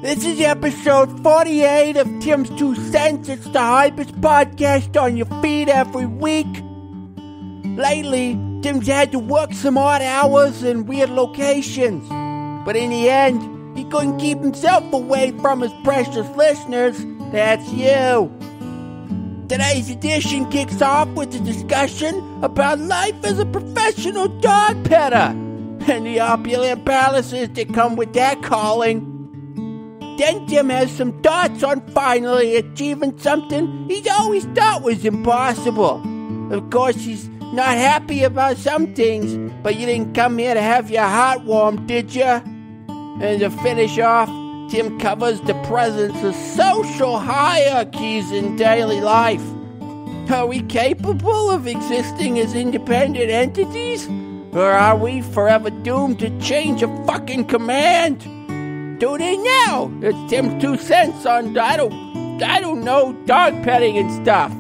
This is episode 48 of Tim's 2 Cents. It's the hypest podcast on your feed every week. Lately, Tim's had to work some odd hours in weird locations. But in the end, he couldn't keep himself away from his precious listeners. That's you. Today's edition kicks off with a discussion about life as a professional dog petter and the opulent palaces that come with that calling. Then Tim has some thoughts on finally achieving something he's always thought was impossible. Of course, he's not happy about some things, but you didn't come here to have your heart warmed, did you? And to finish off, Tim covers the presence of social hierarchies in daily life. Are we capable of existing as independent entities? Or are we forever doomed to change a fucking command? Tune in now. It's Tim's 2 Cents on, I don't know, dog petting and stuff.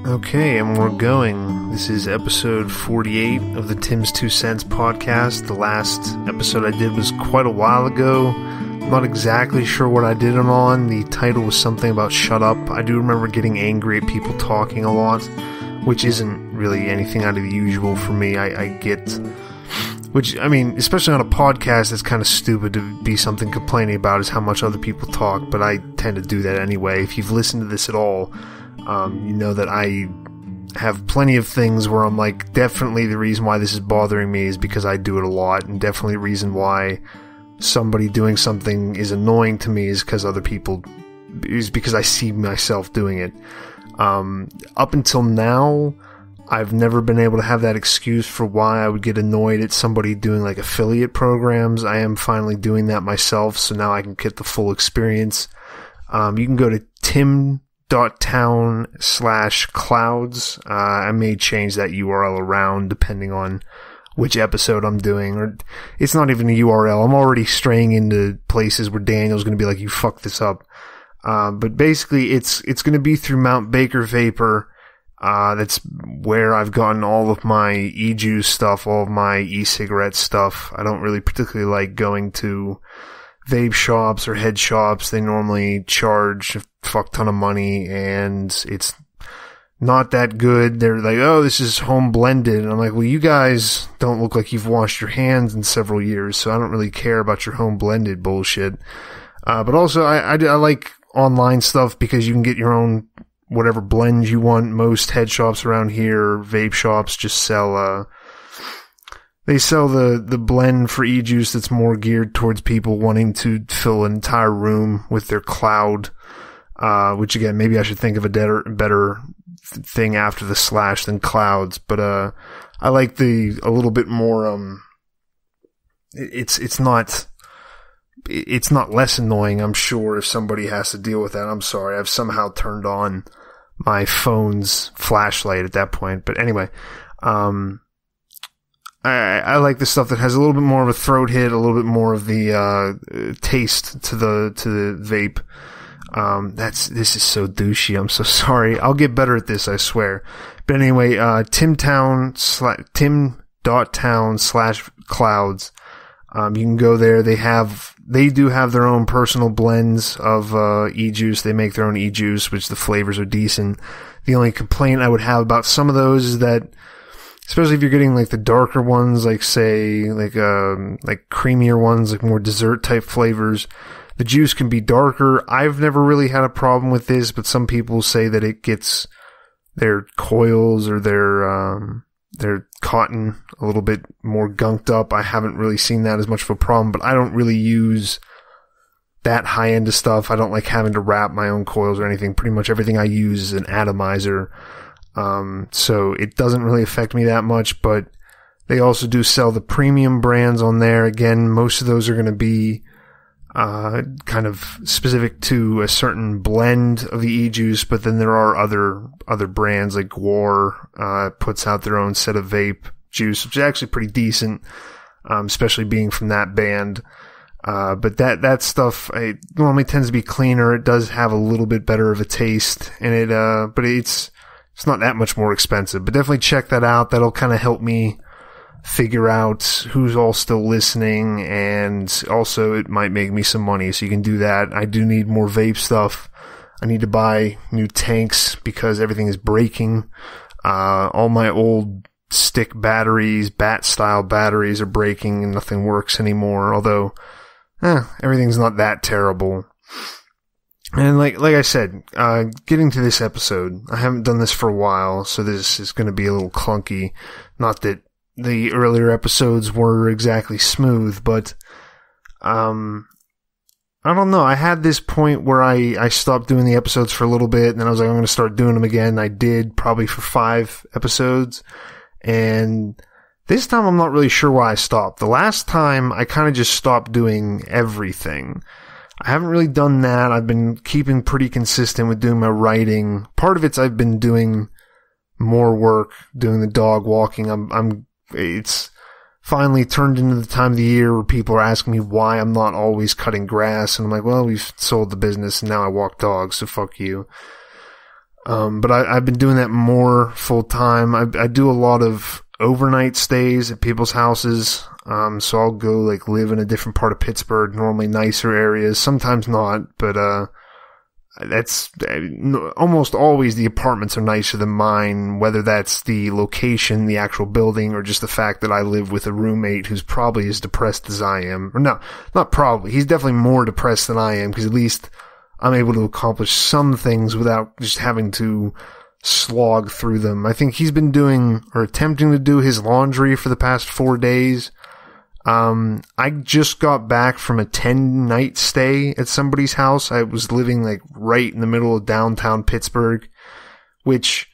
Okay, and we're going. This is episode 48 of the Tim's 2 Cents podcast. The last episode I did was quite a while ago. I'm not exactly sure what I did it on. The title was something about shut up. I do remember getting angry at people talking a lot, which isn't really anything out of the usual for me. I get... Which, I mean, especially on a podcast, it's kind of stupid to be something complaining about is how much other people talk, but I tend to do that anyway. If you've listened to this at all, you know that I have plenty of things where I'm like, definitely the reason why this is bothering me is because I do it a lot, and definitely the reason why somebody doing something is annoying to me is because I see myself doing it. Up until now, I've never been able to have that excuse for why I would get annoyed at somebody doing like affiliate programs. I am finally doing that myself, so now I can get the full experience. You can go to tim.town/clouds. I may change that URL around depending on which episode I'm doing, or it's not even a URL. I'm already straying into places where Daniel's going to be like, you fucked this up. But basically it's going to be through Mount Baker Vapor. That's where I've gotten all of my e-juice stuff, all of my e-cigarette stuff. I don't really particularly like going to vape shops or head shops. They normally charge a fuck ton of money and it's not that good. They're like, oh, this is home blended. And I'm like, well, you guys don't look like you've washed your hands in several years, so I don't really care about your home blended bullshit. But also I like online stuff because you can get your own whatever blends you want. Most head shops around here, vape shops, just sell, they sell the blend for e-juice that's more geared towards people wanting to fill an entire room with their cloud, which again, maybe I should think of a better thing after the slash than clouds, but, I like a little bit more, it's not less annoying, I'm sure, if somebody has to deal with that. I'm sorry, I've somehow turned on my phone's flashlight at that point. But anyway, I like the stuff that has a little bit more of a throat hit, a little bit more of the taste to the vape. This is so douchey. I'm so sorry. I'll get better at this, I swear. But anyway, tim.town/clouds. You can go there. They do have their own personal blends of e-juice. They make their own e-juice, which the flavors are decent. The only complaint I would have about some of those is that, especially if you're getting like the darker ones, like say like creamier ones, like more dessert type flavors, the juice can be darker. I've never really had a problem with this, but some people say that it gets their coils or their cotton a little bit more gunked up. I haven't really seen that as much of a problem, but I don't really use that high end of stuff. I don't like having to wrap my own coils or anything. Pretty much everything I use is an atomizer. So it doesn't really affect me that much, but they also do sell the premium brands on there. Again, most of those are going to be kind of specific to a certain blend of the e-juice, but then there are other brands like Gwar, puts out their own set of vape juice, which is actually pretty decent, especially being from that band. But that stuff, it normally tends to be cleaner. It does have a little bit better of a taste, and but it's not that much more expensive, but definitely check that out. That'll kind of help me figure out who's all still listening, and also it might make me some money, so you can do that. I do need more vape stuff. I need to buy new tanks because everything is breaking. All my old stick batteries, bat-style batteries are breaking and nothing works anymore, although everything's not that terrible. And like I said, getting to this episode, I haven't done this for a while, so this is going to be a little clunky. Not that the earlier episodes were exactly smooth, but I don't know. I had this point where I stopped doing the episodes for a little bit, and then I was like, I'm going to start doing them again. I did, probably for 5 episodes. And this time I'm not really sure why I stopped. The last time I kind of just stopped doing everything. I haven't really done that. I've been keeping pretty consistent with doing my writing. Part of it's I've been doing more work, doing the dog walking. It's finally turned into the time of the year where people are asking me why I'm not always cutting grass. And I'm like, well, we've sold the business and now I walk dogs, so fuck you. But I've been doing that more full time. I do a lot of overnight stays at people's houses. So I'll go like live in a different part of Pittsburgh, normally nicer areas, sometimes not, but, that's almost always the apartments are nicer than mine, whether that's the location, the actual building, or just the fact that I live with a roommate who's probably as depressed as I am. Or no, not probably. He's definitely more depressed than I am, because at least I'm able to accomplish some things without just having to slog through them. I think he's been doing, or attempting to do, his laundry for the past 4 days. I just got back from a 10-night stay at somebody's house. I was living like right in the middle of downtown Pittsburgh, which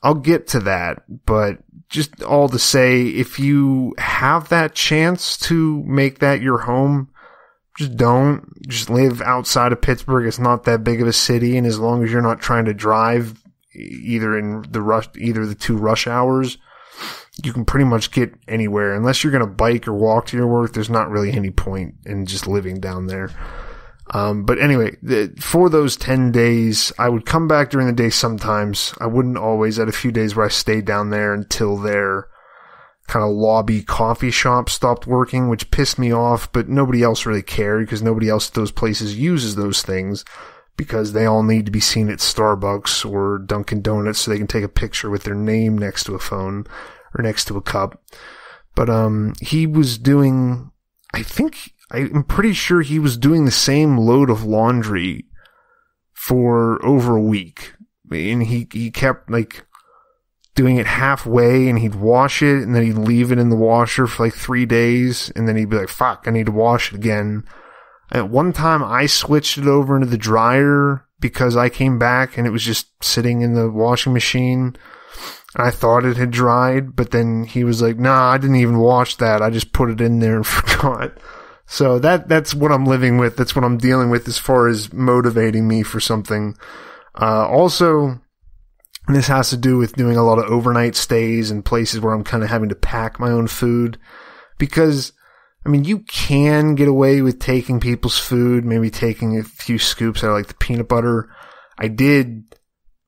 I'll get to that, but just all to say, if you have that chance to make that your home, just don't. Just live outside of Pittsburgh. It's not that big of a city, and as long as you're not trying to drive either the 2 rush hours, you can pretty much get anywhere. Unless you're going to bike or walk to your work, there's not really any point in just living down there. But anyway, for those 10 days, I would come back during the day sometimes. I wouldn't always. I had a few days where I stayed down there until their kind of lobby coffee shop stopped working, which pissed me off, but nobody else really cared because nobody else at those places uses those things because they all need to be seen at Starbucks or Dunkin' Donuts so they can take a picture with their name next to a phone or next to a cup. But he was doing, I'm pretty sure he was doing the same load of laundry for over a week. And he kept like doing it halfway, and he'd wash it and then he'd leave it in the washer for like 3 days, and then he'd be like, fuck, I need to wash it again. At one time I switched it over into the dryer because I came back and it was just sitting in the washing machine. I thought it had dried, but then he was like, nah, I didn't even wash that. I just put it in there and forgot. So that's what I'm living with. That's what I'm dealing with as far as motivating me for something. Also, this has to do with doing a lot of overnight stays and places where I'm kind of having to pack my own food. Because, I mean, you can get away with taking people's food, maybe taking a few scoops out of like the peanut butter. I did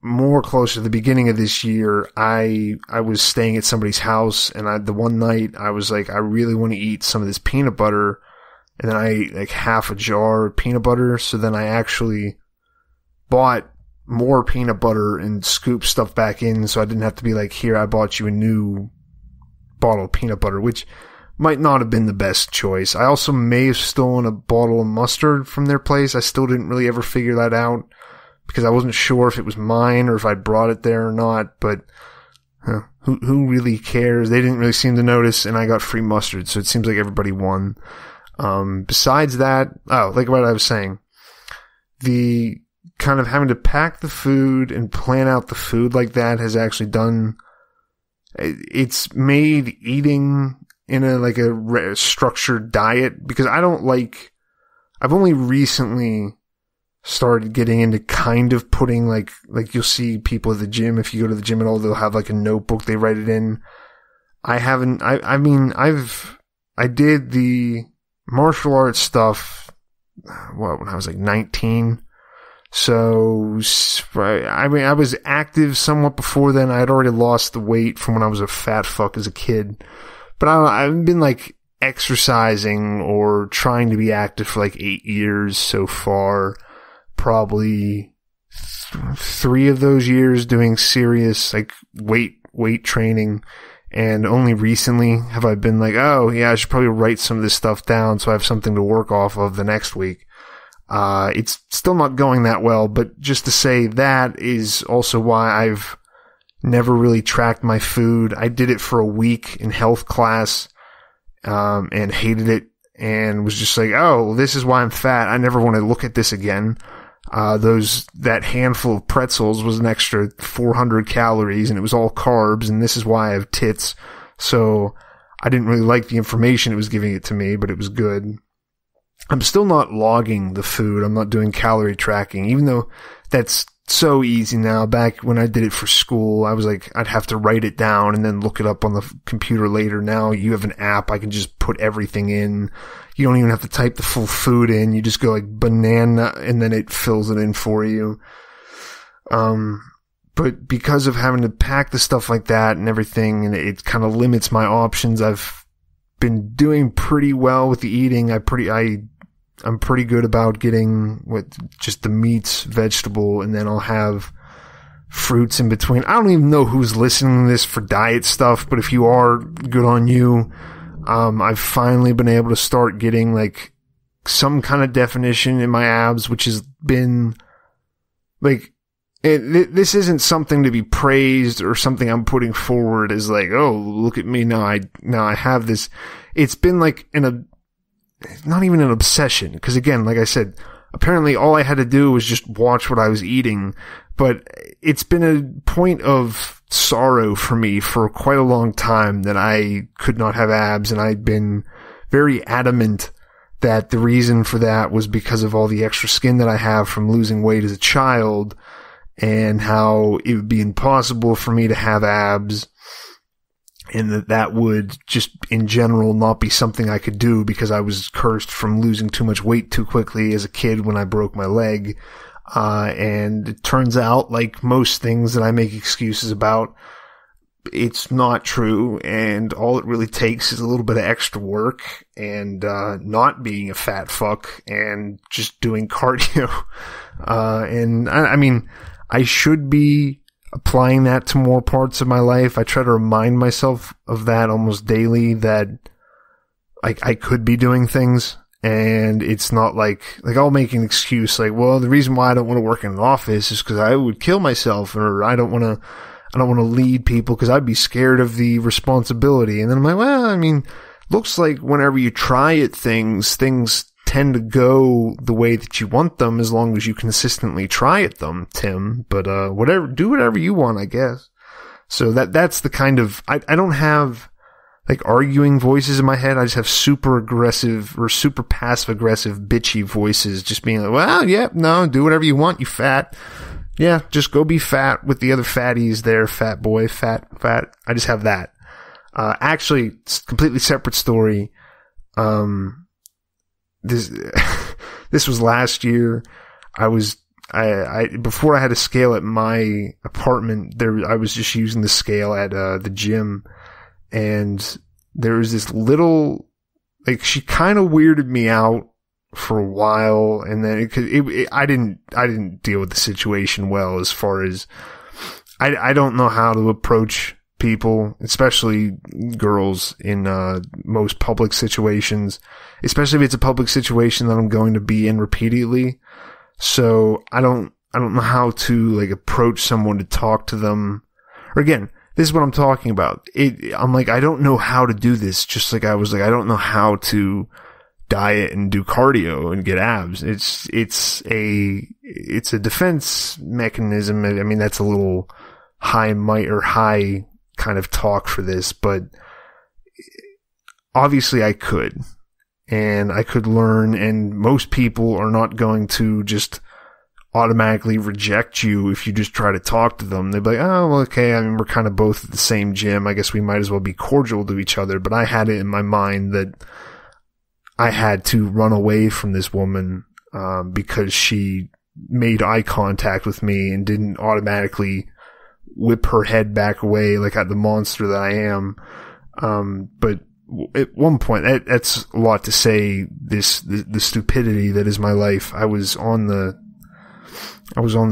more closer to the beginning of this year. I was staying at somebody's house, and the one night I was like, I really want to eat some of this peanut butter, and then I ate like half a jar of peanut butter. So then I actually bought more peanut butter and scooped stuff back in, so I didn't have to be like, here, I bought you a new bottle of peanut butter, which might not have been the best choice. I also may have stolen a bottle of mustard from their place. I still didn't really ever figure that out, because I wasn't sure if it was mine or if I brought it there or not, but who really cares? They didn't really seem to notice, and I got free mustard, so it seems like everybody won. Besides that, like what I was saying, the kind of having to pack the food and plan out the food like that has actually it's made eating in a structured diet, because I've only recently started getting into kind of putting like you'll see people at the gym, if you go to the gym at all, they'll have like a notebook they write it in. I did the martial arts stuff when I was like 19. So I was active somewhat before then. I had already lost the weight from when I was a fat fuck as a kid. But I've been like exercising or trying to be active for like 8 years so far. Probably 3 of those years doing serious like weight training. And only recently have I been like, oh yeah, I should probably write some of this stuff down so I have something to work off of the next week. It's still not going that well, but just to say that is also why I've never really tracked my food. I did it for a week in health class, and hated it and was just like, oh, this is why I'm fat. I never want to look at this again. That handful of pretzels was an extra 400 calories and it was all carbs, and this is why I have tits. So I didn't really like the information it was giving it to me, but it was good. I'm still not logging the food. I'm not doing calorie tracking, even though that's so easy now. Back when I did it for school, I was like, I'd have to write it down and then look it up on the computer later. Now you have an app. I can just put everything in. You don't even have to type the full food in. You just go like banana and then it fills it in for you. But because of having to pack the stuff like that and everything, and it kind of limits my options, I've been doing pretty well with the eating. I'm pretty good about getting just the meats, vegetable, and then I'll have fruits in between. I don't even know who's listening to this for diet stuff, but if you are, good on you. I've finally been able to start getting like some kind of definition in my abs, which has been like, this isn't something to be praised or something I'm putting forward as like, oh, look at me now. I have this. It's been like not even an obsession. Cause again, like I said, apparently all I had to do was just watch what I was eating, but it's been a point of sorrow for me for quite a long time that I could not have abs. And I'd been very adamant that the reason for that was because of all the extra skin that I have from losing weight as a child, and how it would be impossible for me to have abs, and that would just in general not be something I could do because I was cursed from losing too much weight too quickly as a kid when I broke my leg. And it turns out, like most things that I make excuses about, it's not true, and all it really takes is a little bit of extra work and not being a fat fuck and just doing cardio. And I mean, I should be applying that to more parts of my life. I try to remind myself of that almost daily, that I could be doing things, and it's not like I'll make an excuse like, well, the reason why I don't want to work in an office is because I would kill myself, or I don't want to lead people because I'd be scared of the responsibility. And then I'm like, well, I mean, looks like whenever you try at things tend to go the way that you want them as long as you consistently try at them, Tim. But do whatever you want, I guess. So that's the kind of, I don't have like arguing voices in my head. I just have super aggressive or super passive aggressive bitchy voices just being like, well, yeah, no, do whatever you want, you fat. Yeah, just go be fat with the other fatties there, fat boy, fat. I just have that. Actually, it's a completely separate story. This was last year. Before I had a scale at my apartment, I was just using the scale at the gym, and there was this little, like, she kind of weirded me out for a while, and then I didn't deal with the situation well, as far as I don't know how to approach people, especially girls, in most public situations, especially if it's a public situation that I'm going to be in repeatedly. So I don't know how to like approach someone to talk to them. Or again, this is what I'm talking about. I'm like, I don't know how to do this. Just like I was like, I don't know how to diet and do cardio and get abs. It's a defense mechanism. I mean, that's a little high kind of talk for this, but obviously I could, and I could learn, and most people are not going to just automatically reject you if you just try to talk to them. They'd be like, oh, well, okay, I mean, we're kind of both at the same gym, I guess we might as well be cordial to each other. But I had it in my mind that I had to run away from this woman because she made eye contact with me and didn't automatically whip her head back away like the monster that I am. But at one point, that's a lot to say, the stupidity that is my life. I was on the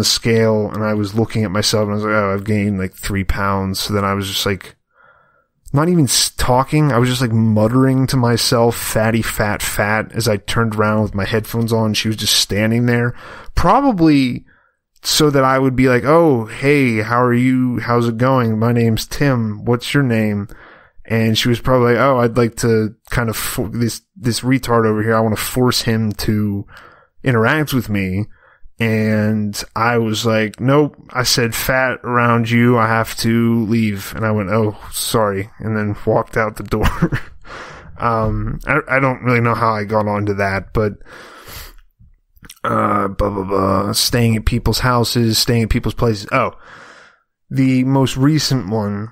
scale and I was looking at myself and I was like, oh, I've gained like 3 pounds. So then I was just like, not even talking. I was just like muttering to myself, fatty, fat, fat, as I turned around with my headphones on. She was just standing there, probably so that I would be like, oh, hey, how are you? How's it going? My name's Tim. What's your name? And she was probably like, oh, I'd like to kind of, this retard over here, I want to force him to interact with me. And I was like, nope, I said fat around you, I have to leave. And I went, oh, sorry. And then walked out the door. I don't really know how I got onto that, but, blah, blah, blah, staying at people's houses, staying at people's places. Oh, the most recent one,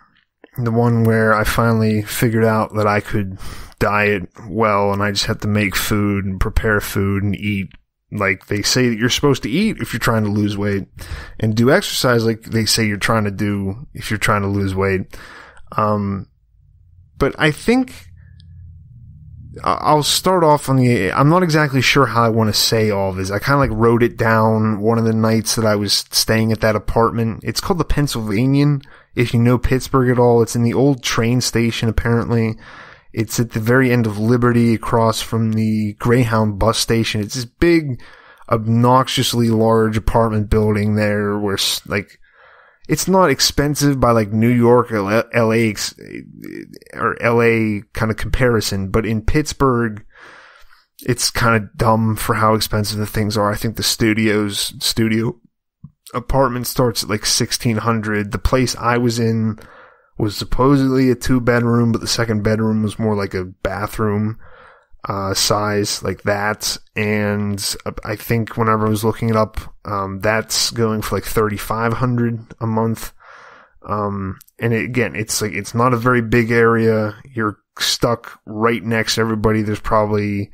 the one where I finally figured out that I could diet well and I just had to make food and prepare food and eat like they say that you're supposed to eat if you're trying to lose weight, and do exercise like they say you're trying to do if you're trying to lose weight. But I think I'll start off on I'm not exactly sure how I want to say all this. I kind of like wrote it down one of the nights that I was staying at that apartment. It's called the Pennsylvanian. If you know Pittsburgh at all, it's in the old train station apparently. It's at the very end of Liberty across from the Greyhound bus station. It's this big, obnoxiously large apartment building there where, like, it's not expensive by, like, New York or LA kind of comparison, but in Pittsburgh, it's kind of dumb for how expensive the things are. I think the studio apartment starts at, like, $1,600. The place I was in was supposedly a 2-bedroom, but the second bedroom was more like a bathroom size, like that. And I think whenever I was looking it up, that's going for like $3,500 a month. And it's not a very big area. You're stuck right next to everybody. There's probably,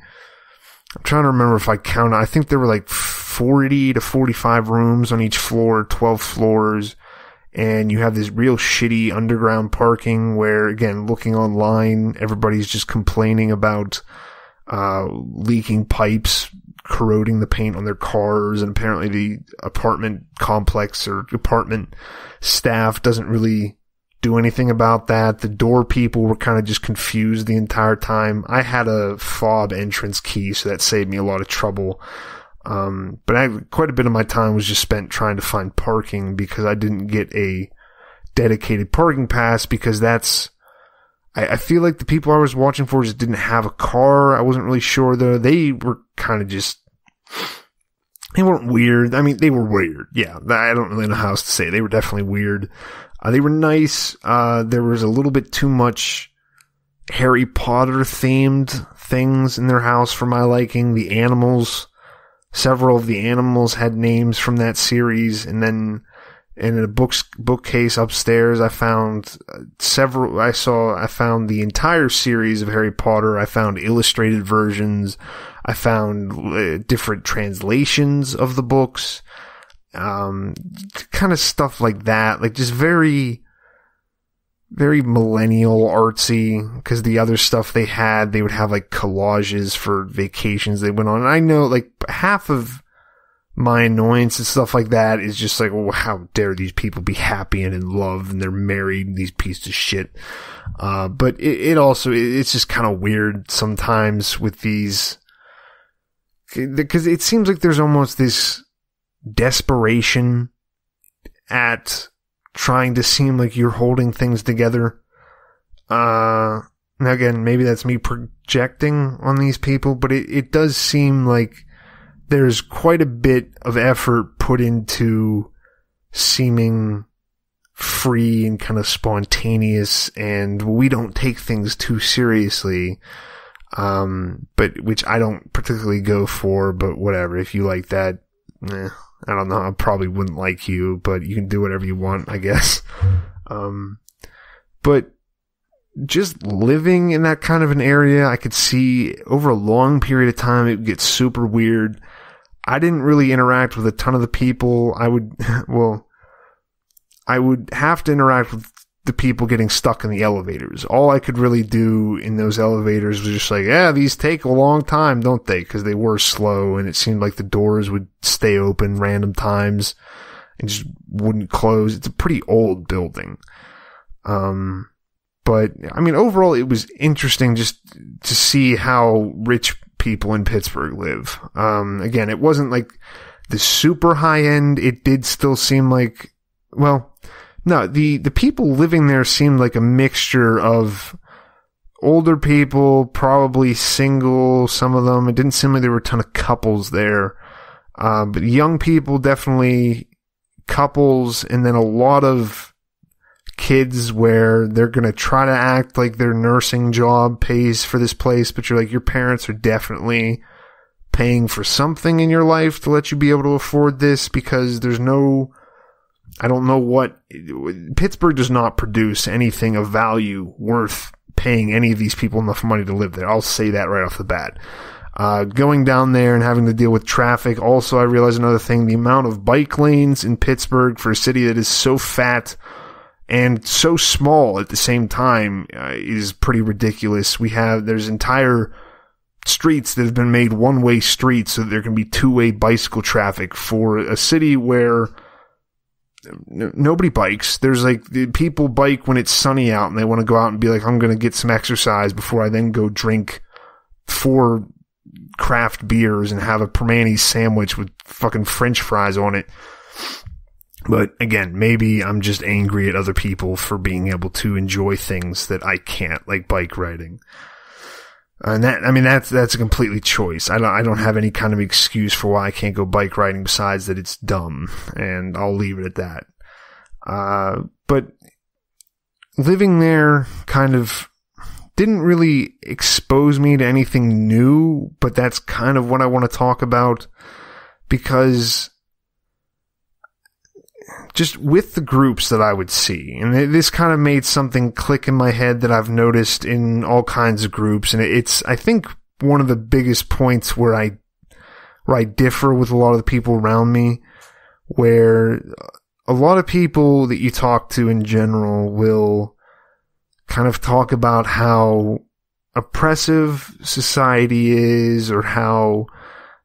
I'm trying to remember if I count, I think there were like 40 to 45 rooms on each floor, 12 floors. And you have this real shitty underground parking where, again, looking online, everybody's just complaining about leaking pipes, corroding the paint on their cars, and apparently the apartment complex or apartment staff doesn't really do anything about that. The door people were kind of just confused the entire time. I had a fob entrance key, so that saved me a lot of trouble. But quite a bit of my time was just spent trying to find parking because I didn't get a dedicated parking pass because I feel like the people I was watching for just didn't have a car. I wasn't really sure though. They were kind of they weren't weird. I mean, they were weird. Yeah. I don't really know how else to say. They were definitely weird. They were nice. There was a little bit too much Harry Potter themed things in their house for my liking. The animals, several of the animals had names from that series, and then in a bookcase upstairs, I found I found the entire series of Harry Potter. I found illustrated versions. I found different translations of the books. Kind of stuff like that. Like just very, very millennial artsy, because the other stuff they would have like collages for vacations they went on. And I know like half of my annoyance and stuff like that is just like, well, how dare these people be happy and in love and they're married, these pieces of shit. But it's just kind of weird sometimes with these, because it seems like there's almost this desperation at trying to seem like you're holding things together. Now again, maybe that's me projecting on these people, but it does seem like there's quite a bit of effort put into seeming free and kind of spontaneous, and we don't take things too seriously. But which I don't particularly go for, but whatever. If you like that, I don't know. I probably wouldn't like you, but you can do whatever you want, I guess. But just living in that kind of an area, I could see over a long period of time, it would get super weird. I didn't really interact with a ton of the people. I would have to interact with the people getting stuck in the elevators. All I could really do in those elevators was just like, yeah, these take a long time, don't they? Because they were slow, and it seemed like the doors would stay open random times and just wouldn't close. It's a pretty old building. But, I mean, overall, it was interesting just to see how rich people in Pittsburgh live. Again, it wasn't like the super high end. It did still seem like, well, no, the people living there seemed like a mixture of older people, probably single, some of them. It didn't seem like there were a ton of couples there. But young people, definitely couples, and then a lot of kids where they're going to try to act like their nursing job pays for this place, but you're like, your parents are definitely paying for something in your life to let you be able to afford this, because there's no, I don't know what, Pittsburgh does not produce anything of value worth paying any of these people enough money to live there. I'll say that right off the bat. Going down there and having to deal with traffic. Also, I realized another thing, the amount of bike lanes in Pittsburgh for a city that is so fat and so small at the same time is pretty ridiculous. There's entire streets that have been made one-way streets so that there can be two-way bicycle traffic for a city where nobody bikes. There's like, people bike when it's sunny out and they want to go out and be like, I'm going to get some exercise before I then go drink 4 craft beers and have a Permanis sandwich with fucking French fries on it. But again, maybe I'm just angry at other people for being able to enjoy things that I can't, like bike riding. And that, I mean, that's a completely choice. I don't have any kind of excuse for why I can't go bike riding besides that it's dumb, and I'll leave it at that. But living there kind of didn't really expose me to anything new, but that's kind of what I want to talk about, because just with the groups that I would see, and this kind of made something click in my head that I've noticed in all kinds of groups, and it's, I think, one of the biggest points where I differ with a lot of the people around me, where a lot of people that you talk to in general will kind of talk about how oppressive society is, or how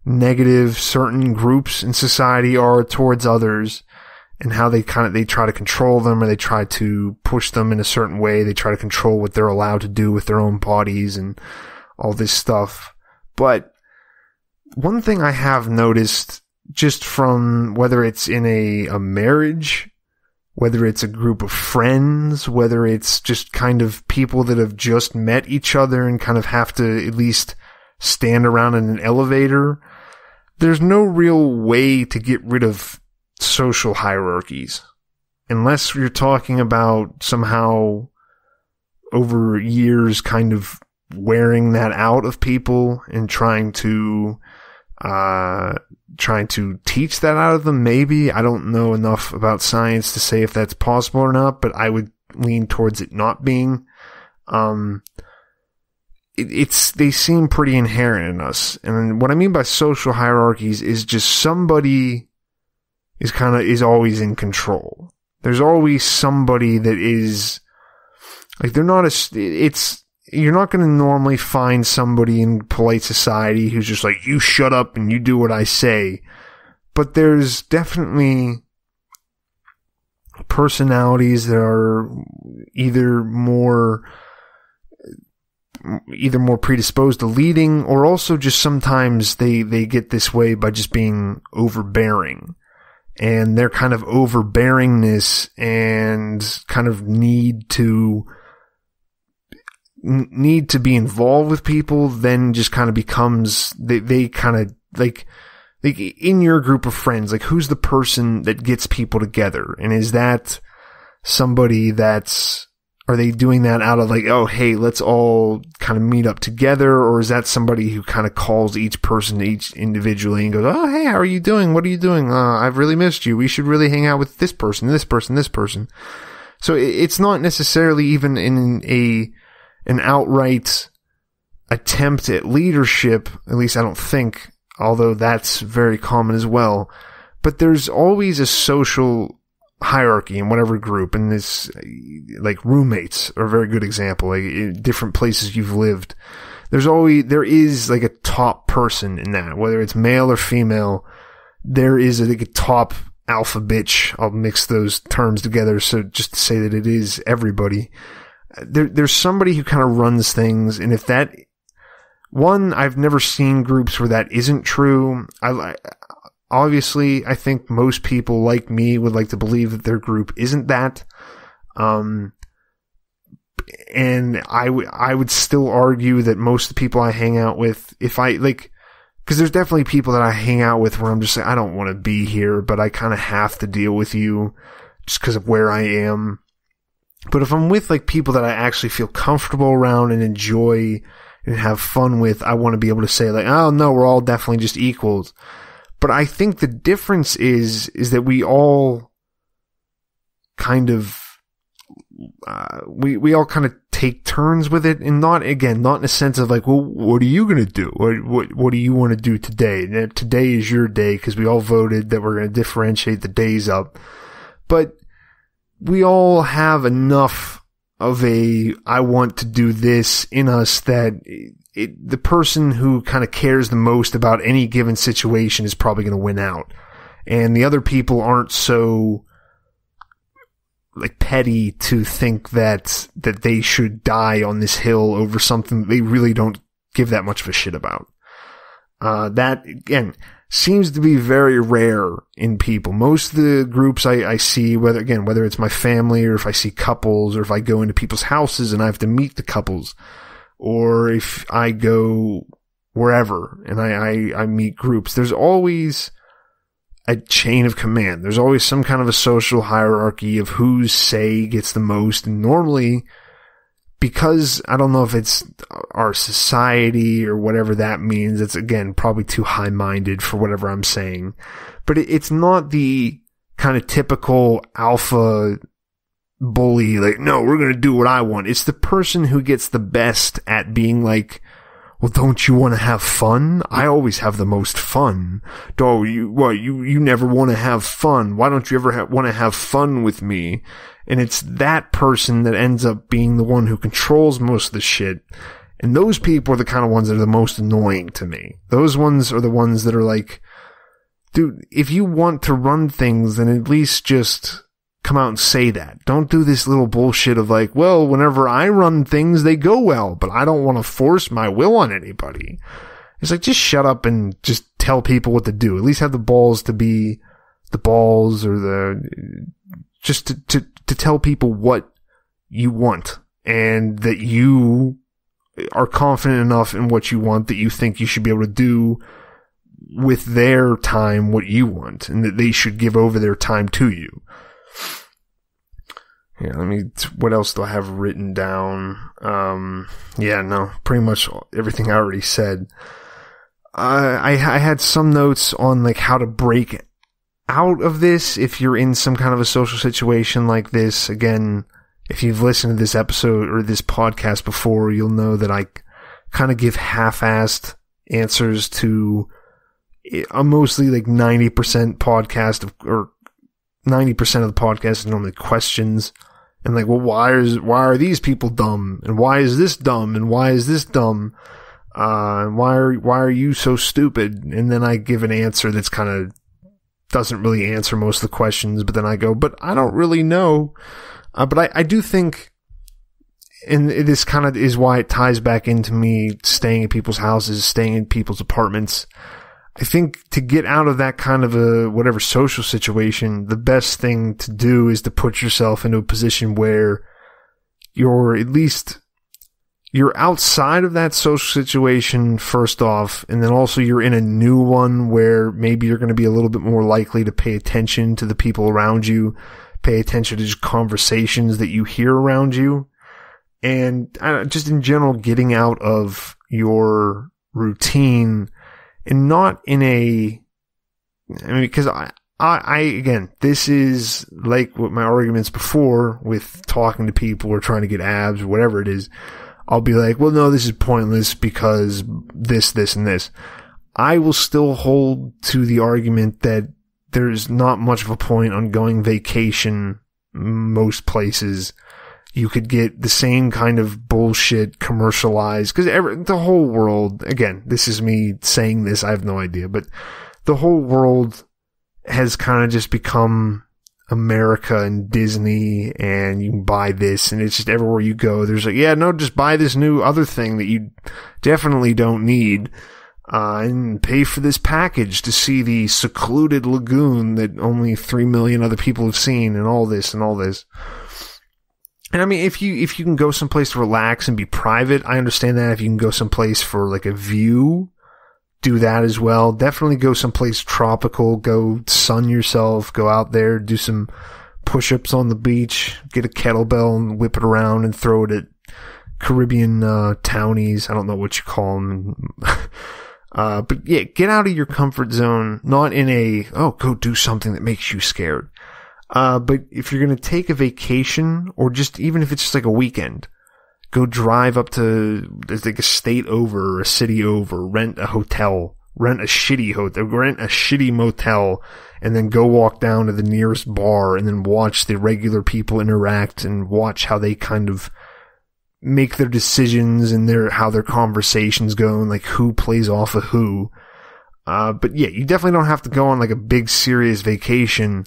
negative certain groups in society are towards others, and how they try to control them, or they try to push them in a certain way. They try to control what they're allowed to do with their own bodies and all this stuff. But one thing I have noticed, just from whether it's in a marriage, whether it's a group of friends, whether it's just kind of people that have just met each other and kind of have to at least stand around in an elevator, there's no real way to get rid of social hierarchies, unless you're talking about somehow over years kind of wearing that out of people and trying to teach that out of them. Maybe. I don't know enough about science to say if that's possible or not, but I would lean towards it not being. They seem pretty inherent in us. And what I mean by social hierarchies is just somebody is always in control. There's always somebody that is, like, you're not going to normally find somebody in polite society who's just like, you shut up and you do what I say. But there's definitely personalities that are either more predisposed to leading, or also just sometimes they get this way by just being overbearing. And their kind of overbearingness and kind of need to be involved with people then just kind of becomes, they kind of like in your group of friends, like, who's the person that gets people together? And is that somebody are they doing that out of like, oh, hey, let's all kind of meet up together? Or is that somebody who kind of calls each person each individually and goes, oh, hey, how are you doing? What are you doing? I've really missed you. We should really hang out with this person, this person, this person. So it's not necessarily even in an outright attempt at leadership, at least I don't think, although that's very common as well. But there's always a social hierarchy in whatever group, and this, like, roommates are a very good example, like, in different places you've lived. There is like a top person in that, whether it's male or female. There is like a top alpha bitch. I'll mix those terms together, so just to say that it is everybody. There's somebody who kind of runs things, and if that, one, I've never seen groups where that isn't true. Obviously, I think most people like me would like to believe that their group isn't that. And I would still argue that most of the people I hang out with, because there's definitely people that I hang out with where I'm just like, I don't want to be here, but I kind of have to deal with you just because of where I am. But if I'm with like people that I actually feel comfortable around and enjoy and have fun with, I want to be able to say like, oh no, we're all definitely just equals. But I think the difference is that we all kind of, we all kind of take turns with it, and not in a sense of like, well, what are you going to do? What do you want to do today? And today is your day because we all voted that we're going to differentiate the days up. But we all have enough of I want to do this in us that the person who kind of cares the most about any given situation is probably going to win out. And the other people aren't so like petty to think that they should die on this hill over something they really don't give that much of a shit about. That, again, seems to be very rare in people. Most of the groups I see, whether it's my family or if I see couples or if I go into people's houses and I have to meet the couples, or if I go wherever and I meet groups, there's always a chain of command. There's always some kind of a social hierarchy of whose say gets the most. And normally, because I don't know if it's our society or whatever that means, it's again probably too high-minded for whatever I'm saying. But it's not the kind of typical alpha bully, like, no, we're going to do what I want. It's the person who gets the best at being like, well, don't you want to have fun? I always have the most fun. You never want to have fun. Why don't you ever want to have fun with me? And it's that person that ends up being the one who controls most of the shit. And those people are the kind of ones that are the most annoying to me. Those ones are the ones that are like, dude, if you want to run things, then at least just come out and say that. Don't do this little bullshit of like, well, whenever I run things, they go well, but I don't want to force my will on anybody. It's like, just shut up and just tell people what to do. At least have the balls to be the balls, or just to tell people what you want, and that you are confident enough in what you want that you think you should be able to do with their time what you want, and that they should give over their time to you. Yeah, what else do I have written down? Pretty much everything I already said. I had some notes on like how to break out of this if you're in some kind of a social situation like this. Again, if you've listened to this episode or this podcast before, you'll know that I kind of give half-assed answers to a mostly like 90% podcast or 90% of the podcast is normally questions. And like, well, why are these people dumb? And why is this dumb? And why is this dumb? And why are you so stupid? And then I give an answer that's kind of doesn't really answer most of the questions, but then I go, but I don't really know. But I do think, and this kind of is why it ties back into me staying at people's houses, staying in people's apartments. I think to get out of that kind of a whatever social situation, the best thing to do is to put yourself into a position where you're outside of that social situation first off, and then also you're in a new one where maybe you're going to be a little bit more likely to pay attention to the people around you, pay attention to just conversations that you hear around you, and just in general getting out of your routine. And not in because I again, this is like what my arguments before with talking to people or trying to get abs or whatever it is. I'll be like, well, no, this is pointless because this, and this. I will still hold to the argument that there's not much of a point on going vacation most places. You could get the same kind of bullshit commercialized, because the whole world, again, this is me saying this, I have no idea, but the whole world has kind of just become America and Disney, and you can buy this, and it's just everywhere you go, there's like, yeah, no, just buy this new other thing that you definitely don't need, and pay for this package to see the secluded lagoon that only 3 million other people have seen, and all this and all this. And I mean, if you can go someplace to relax and be private, I understand that. If you can go someplace for like a view, do that as well. Definitely go someplace tropical, go sun yourself, go out there, do some push-ups on the beach, get a kettlebell and whip it around and throw it at Caribbean townies. I don't know what you call them. But yeah, get out of your comfort zone, not in go do something that makes you scared. But if you're going to take a vacation, or just even if it's just like a weekend, go drive up to like a state over or a city over, rent a hotel, rent a shitty motel, and then go walk down to the nearest bar and then watch the regular people interact and watch how they kind of make their decisions and how their conversations go and like who plays off of who. But yeah, you definitely don't have to go on like a big serious vacation.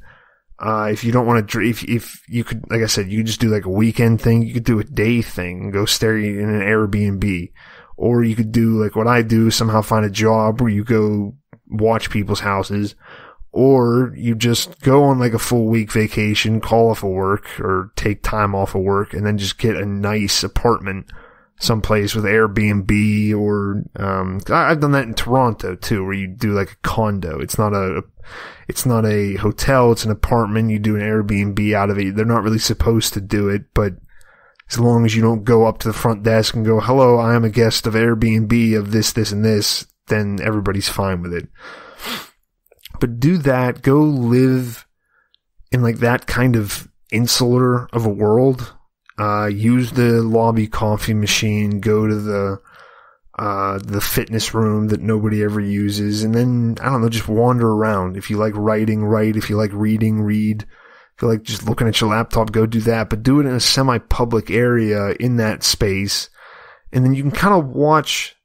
If you don't want to, if you could, like I said, you could just do like a weekend thing. You could do a day thing and go stay in an Airbnb. Or you could do like what I do, somehow find a job where you go watch people's houses. Or you just go on like a full week vacation, call off of work or take time off of work, and then just get a nice apartment someplace with Airbnb. Or, I've done that in Toronto too, where you do like a condo. It's not a hotel, it's an apartment. You do an Airbnb out of it. They're not really supposed to do it, but as long as you don't go up to the front desk and go, hello, I am a guest of Airbnb of this, this, and this, then everybody's fine with it. But do that. Go live in like that kind of insular of a world. Use the lobby coffee machine. Go to the fitness room that nobody ever uses. And then, I don't know, just wander around. If you like writing, write. If you like reading, read. If you like just looking at your laptop, go do that. But do it in a semi-public area in that space. And then you can kind of watch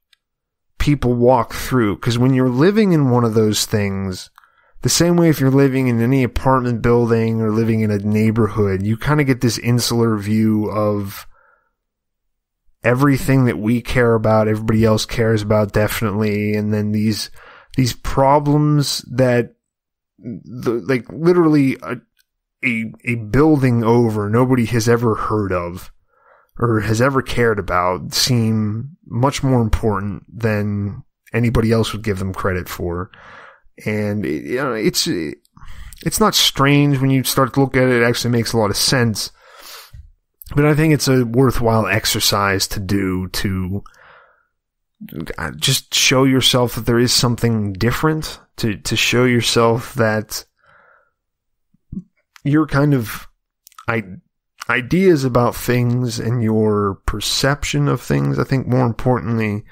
people walk through. Because when you're living in one of those things, the same way if you're living in any apartment building or living in a neighborhood, you kind of get this insular view of everything that we care about, everybody else cares about, definitely. And then these problems that, like, literally a building over nobody has ever heard of or has ever cared about seem much more important than anybody else would give them credit for. And, you know, it's not strange when you start to look at it. It actually makes a lot of sense. But I think it's a worthwhile exercise to do, to just show yourself that there is something different, to show yourself that your kind of ideas about things and your perception of things, I think more importantly,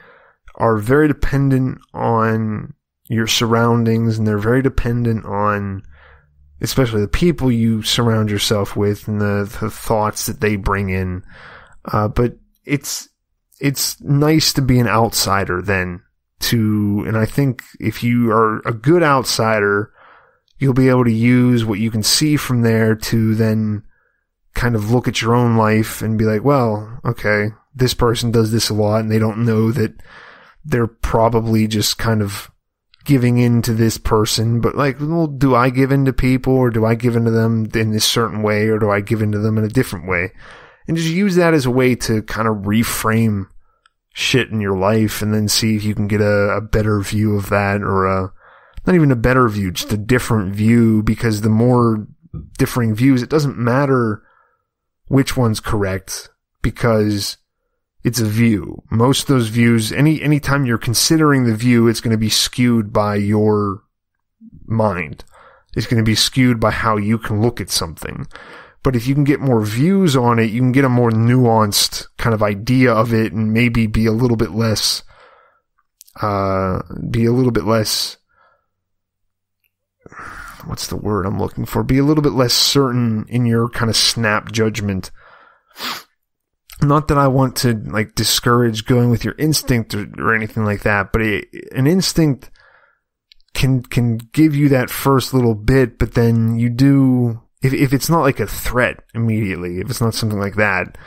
are very dependent on your surroundings, and they're very dependent on especially the people you surround yourself with and the thoughts that they bring in. But it's nice to be an outsider then, and I think if you are a good outsider, you'll be able to use what you can see from there to then kind of look at your own life and be like, well, okay, this person does this a lot, and they don't know that they're probably just kind of giving in to this person. But like, well, do I give in to people, or do I give in to them in this certain way, or do I give in to them in a different way? And just use that as a way to kind of reframe shit in your life, and then see if you can get a better view of that, or not even a better view, just a different view. Because the more differing views, it doesn't matter which one's correct, because it's a view. Most of those views, anytime you're considering the view, it's going to be skewed by your mind. It's going to be skewed by how you can look at something. But if you can get more views on it, you can get a more nuanced kind of idea of it, and maybe be a little bit less, what's the word I'm looking for? Be a little bit less certain in your kind of snap judgment. Not that I want to like discourage going with your instinct or anything like that, but an instinct can give you that first little bit, but then you do, if it's not like a threat immediately, if it's not something like that,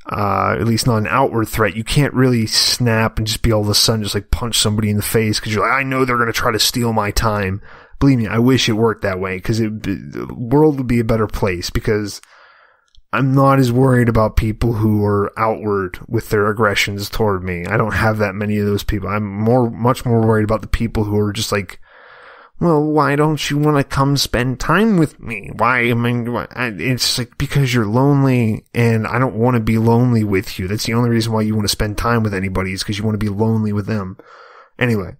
at least not an outward threat, you can't really snap and just be all of a sudden just like punch somebody in the face because you're like, I know they're going to try to steal my time. Believe me, I wish it worked that way because the world would be a better place, because I'm not as worried about people who are outward with their aggressions toward me. I don't have that many of those people. I'm much more worried about the people who are just like, well, why don't you want to come spend time with me? It's like, because you're lonely and I don't want to be lonely with you. That's the only reason why you want to spend time with anybody, is because you want to be lonely with them. Anyway,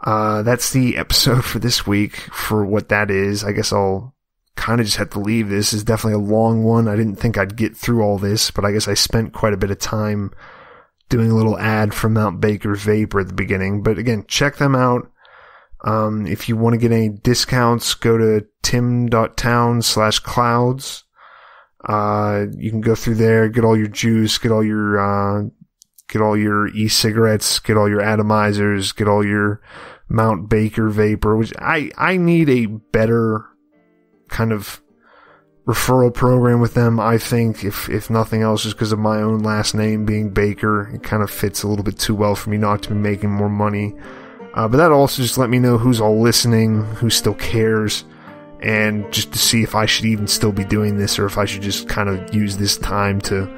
that's the episode for this week for what that is. I guess I'll kind of just have to leave this. This is definitely a long one. I didn't think I'd get through all this, but I guess I spent quite a bit of time doing a little ad for Mount Baker Vapor at the beginning. But again, check them out. If you want to get any discounts, go to tim.town/clouds. You can go through there, get all your juice, get all your e-cigarettes, get all your atomizers, get all your Mount Baker Vapor, which I need a better kind of referral program with them. I think if nothing else, just because of my own last name being Baker, it kind of fits a little bit too well for me not to be making more money. But that also just let me know who's all listening, who still cares, and just to see if I should even still be doing this, or if I should just kind of use this time to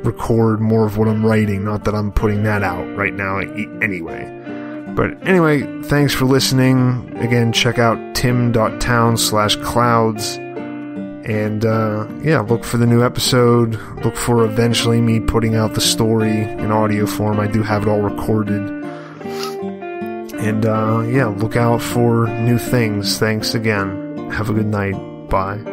record more of what I'm writing. Not that I'm putting that out right now anyway. But anyway, thanks for listening. Again, check out tim.town/clouds. And look for the new episode. Look for eventually me putting out the story in audio form. I do have it all recorded. And look out for new things. Thanks again. Have a good night. Bye.